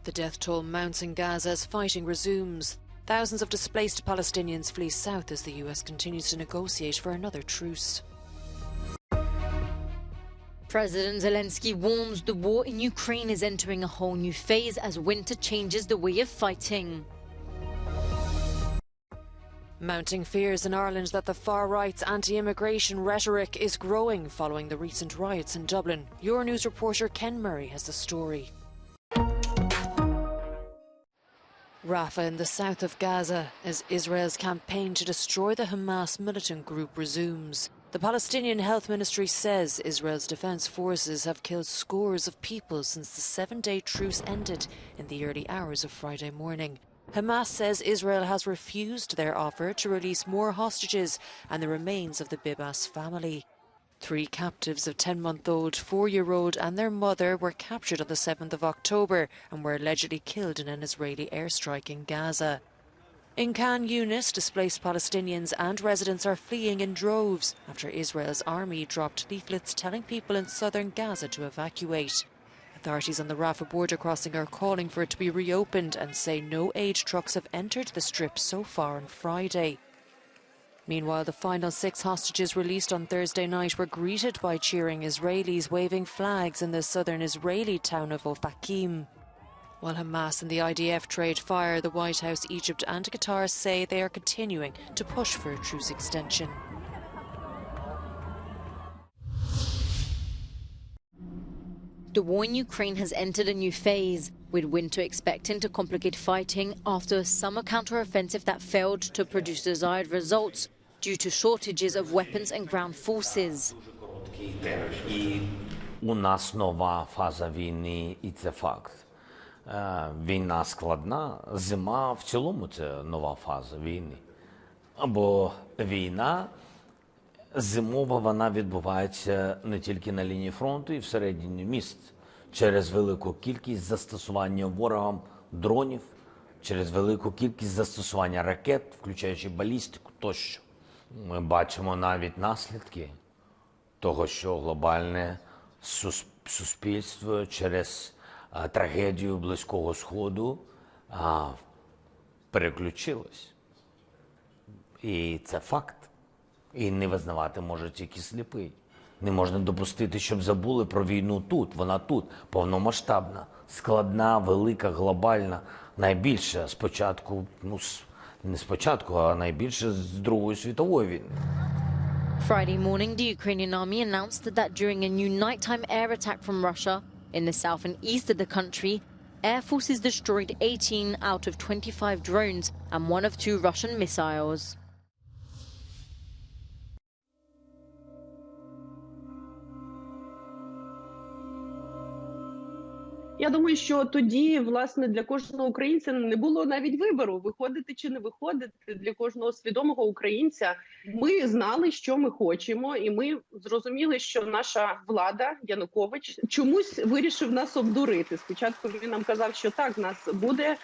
The death toll mounts in Gaza as fighting resumes. Thousands of displaced Palestinians flee south as the US continues to negotiate for another truce. President Zelensky warns the war in Ukraine is entering a whole new phase as winter changes the way of fighting. Mounting fears in Ireland that the far-right's anti-immigration rhetoric is growing following the recent riots in Dublin. Euronews reporter Ken Murray has the story. Rafah in the south of Gaza as Israel's campaign to destroy the Hamas militant group resumes. The Palestinian Health Ministry says Israel's defence forces have killed scores of people since the 7-day truce ended in the early hours of Friday morning. Hamas says Israel has refused their offer to release more hostages and the remains of the Bibas family. 3 captives of 10-month-old, 4-year-old and their mother were captured on the 7th of October and were allegedly killed in an Israeli airstrike in Gaza. In Khan Yunis, displaced Palestinians and residents are fleeing in droves after Israel's army dropped leaflets telling people in southern Gaza to evacuate. Authorities on the Rafah border crossing are calling for it to be reopened and say no aid trucks have entered the strip so far on Friday. Meanwhile, the final 6 hostages released on Thursday night were greeted by cheering Israelis waving flags in the southern Israeli town of Ofakim. While Hamas and the IDF trade fire, the White House, Egypt and Qatar say they are continuing to push for a truce extension. The war in Ukraine has entered a new phase, with winter expecting to complicate fighting after a summer counter-offensive that failed to produce desired results due to shortages of weapons and ground forces. У нас нова фаза війни, і це факт. Війна складна, зима в цілому це нова фаза війни. Бо війна зимова, вона відбувається не тільки на лінії фронту і всередині міст, через велику кількість застосування ворогом дронів, через велику кількість застосування ракет, включаючи балістику тощо. Ми бачимо навіть наслідки того, що глобальне суспільство через трагедію Близького Сходу переключилось. І це факт. І не визнавати може тільки сліпий. Не можна допустити, щоб забули про війну тут. Вона тут, повномасштабна, складна, велика, глобальна, найбільша спочатку, не спочатку, а найбільше з Другої світової війни. Friday morning, the Ukrainian army announced that during a new nighttime air attack from Russia in the south and east of the country, air forces destroyed 18 out of 25 drones and 1 of 2 Russian missiles. Я думаю, що тоді, власне, для кожного українця не було навіть вибору, виходити чи не виходити. Для кожного свідомого українця ми знали, що ми хочемо, і ми зрозуміли, що наша влада, Янукович, чомусь вирішив нас обдурити. Спочатку він нам казав, що так, в нас буде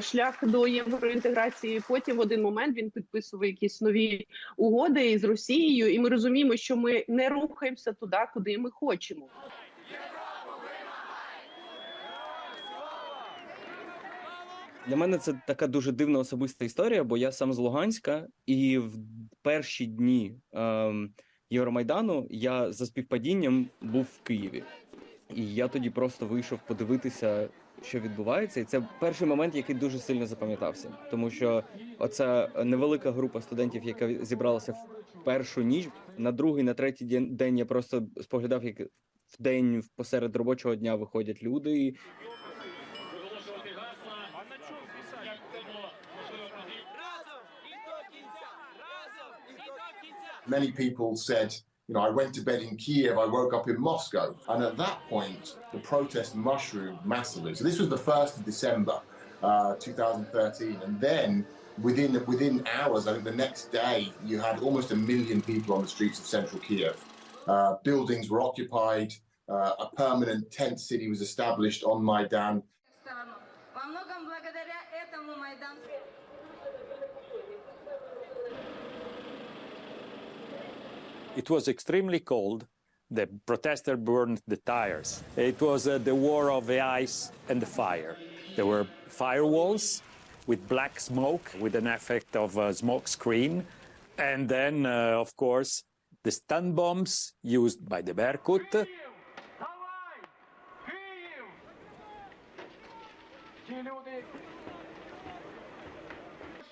шлях до євроінтеграції, потім в один момент він підписував якісь нові угоди із Росією, і ми розуміємо, що ми не рухаємося туди, куди ми хочемо. Для мене це така дуже дивна особиста історія, бо я сам з Луганська, і в перші дні Євромайдану я за співпадінням був в Києві. І я тоді просто вийшов подивитися, що відбувається. І це перший момент, який дуже сильно запам'ятався. Тому що оця невелика група студентів, яка зібралася в першу ніч, на другий, на третій день я просто споглядав, як в день посеред робочого дня виходять люди. Many people said, you know, I went to bed in Kiev, I woke up in Moscow. And at that point, the protest mushroomed massively. So this was the 1st of December, 2013. And then within hours, I think the next day, you had almost 1 million people on the streets of central Kiev. Buildings were occupied. A permanent tent city was established on Maidan. It was extremely cold, The protesters burned the tires. It was the war of the ice and the fire. There were firewalls with black smoke, with an effect of a smoke screen. And then, of course, the stun bombs used by the Berkut.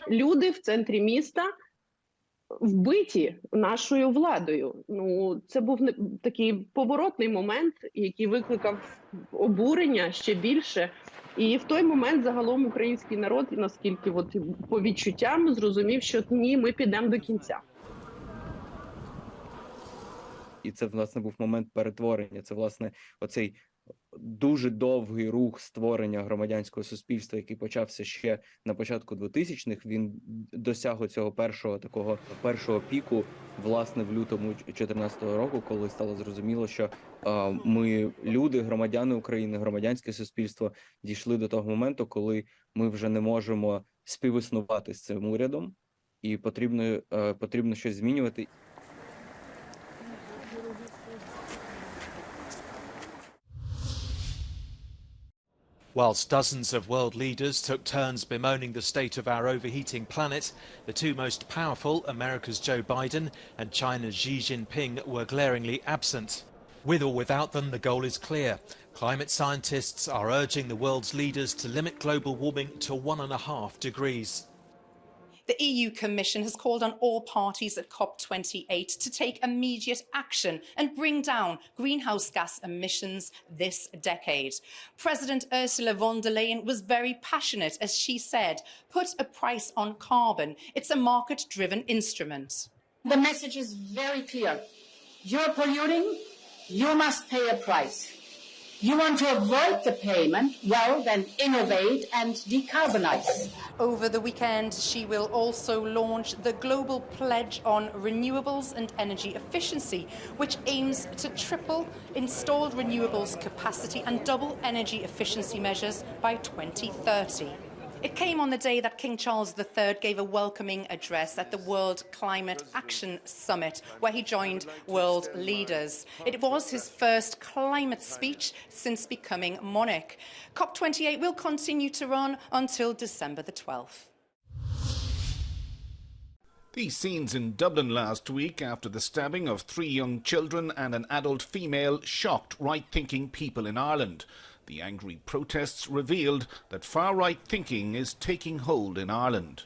Люди в центрі міста вбиті нашою владою. Ну, це був такий поворотний момент, який викликав обурення ще більше. І в той момент загалом український народ, наскільки от по відчуттям, зрозумів, що ні, ми підемо до кінця. І це, власне, був момент перетворення. Це, власне, оцей дуже довгий рух створення громадянського суспільства, який почався ще на початку 2000-х, він досяг цього першого піку, власне, в лютому 2014 року, коли стало зрозуміло, що ми, люди, громадяни України, громадянське суспільство, дійшли до того моменту, коли ми вже не можемо співіснувати з цим урядом, і потрібно щось змінювати. Whilst dozens of world leaders took turns bemoaning the state of our overheating planet, the two most powerful, America's Joe Biden and China's Xi Jinping, were glaringly absent. With or without them, the goal is clear. Climate scientists are urging the world's leaders to limit global warming to 1.5 degrees. The EU Commission has called on all parties at COP28 to take immediate action and bring down greenhouse gas emissions this decade. President Ursula von der Leyen was very passionate as she said, put a price on carbon. It's a market-driven instrument. The message is very clear. You're polluting, you must pay a price. You want to avoid the payment? Well, then innovate and decarbonize. Over the weekend, she will also launch the Global Pledge on Renewables and Energy Efficiency, which aims to triple installed renewables capacity and double energy efficiency measures by 2030. It came on the day that King Charles III gave a welcoming address at the World Climate Action Summit, where he joined world leaders. It was his first climate speech since becoming monarch. COP28 will continue to run until December the 12th. These scenes in Dublin last week after the stabbing of 3 young children and an adult female shocked right-thinking people in Ireland. The angry protests revealed that far-right thinking is taking hold in Ireland.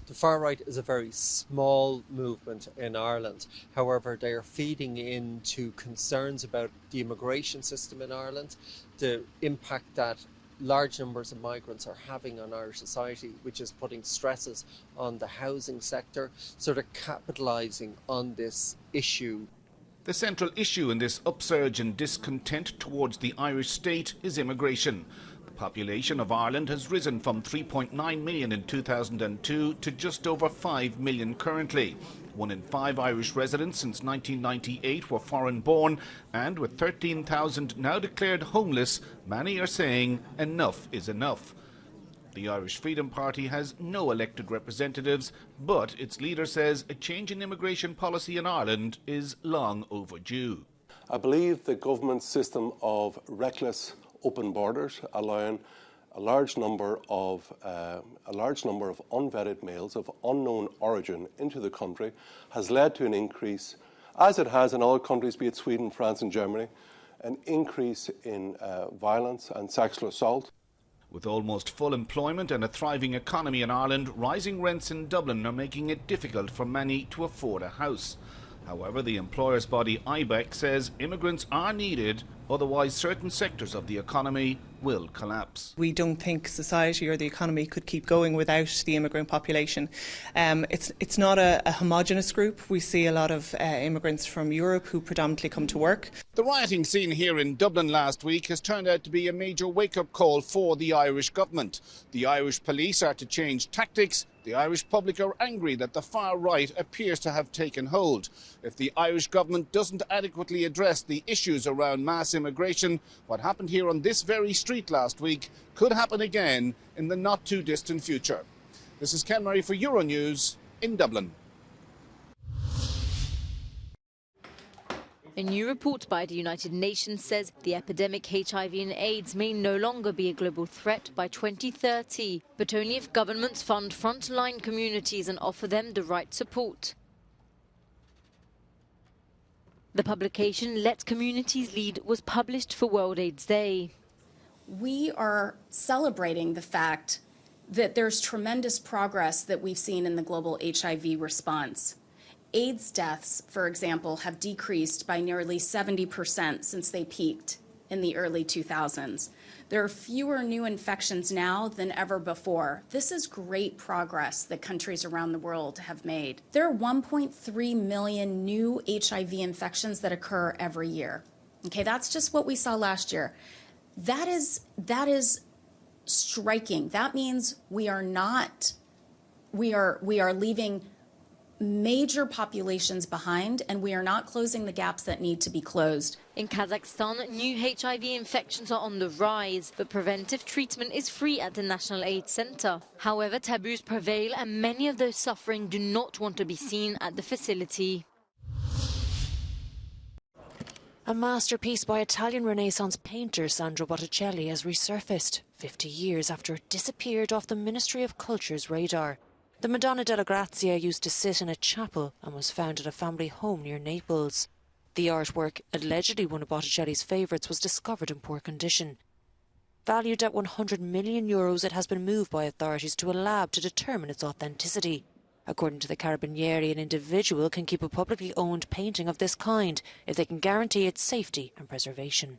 The far-right is a very small movement in Ireland. However, they are feeding into concerns about the immigration system in Ireland, the impact that large numbers of migrants are having on Irish society, which is putting stresses on the housing sector. So they're capitalising on this issue. The central issue in this upsurge in discontent towards the Irish state is immigration. The population of Ireland has risen from 3.9 million in 2002 to just over 5 million currently. 1 in 5 Irish residents since 1998 were foreign-born, and with 13,000 now declared homeless, many are saying enough is enough. The Irish Freedom Party has no elected representatives, but its leader says a change in immigration policy in Ireland is long overdue. I believe the government's system of reckless open borders, allowing a large number of unvetted males of unknown origin into the country, has led to an increase, as it has in other countries, be it Sweden, France and Germany, an increase in violence and sexual assault. With almost full employment and a thriving economy in Ireland, rising rents in Dublin are making it difficult for many to afford a house. However, the employers' body IBEC says immigrants are needed, otherwise certain sectors of the economy will collapse. We don't think society or the economy could keep going without the immigrant population. It's not a homogenous group. We see a lot of immigrants from Europe who predominantly come to work. The rioting scene here in Dublin last week has turned out to be a major wake-up call for the Irish government. The Irish police are to change tactics. The Irish public are angry that the far right appears to have taken hold. If the Irish government doesn't adequately address the issues around mass immigration, what happened here on this very street last week could happen again in the not-too-distant future. This is Ken Murray for Euronews in Dublin. A new report by the United Nations says the epidemic HIV and AIDS may no longer be a global threat by 2030, but only if governments fund frontline communities and offer them the right support. The publication Let Communities Lead was published for World AIDS Day. We are celebrating the fact that there's tremendous progress that we've seen in the global HIV response. AIDS deaths, for example, have decreased by nearly 70% since they peaked in the early 2000s. There are fewer new infections now than ever before. This is great progress that countries around the world have made. There are 1.3 million new HIV infections that occur every year. Okay, that's just what we saw last year. That is striking. That means we are leaving major populations behind, and we are not closing the gaps that need to be closed. In Kazakhstan, new HIV infections are on the rise, but preventive treatment is free at the National AIDS Center. However, taboos prevail, and many of those suffering do not want to be seen at the facility. A masterpiece by Italian Renaissance painter Sandro Botticelli has resurfaced 50 years after it disappeared off the Ministry of Culture's radar. The Madonna della Grazia used to sit in a chapel and was found at a family home near Naples. The artwork, allegedly one of Botticelli's favourites, was discovered in poor condition. Valued at €100 million, it has been moved by authorities to a lab to determine its authenticity. According to the Carabinieri, an individual can keep a publicly owned painting of this kind if they can guarantee its safety and preservation.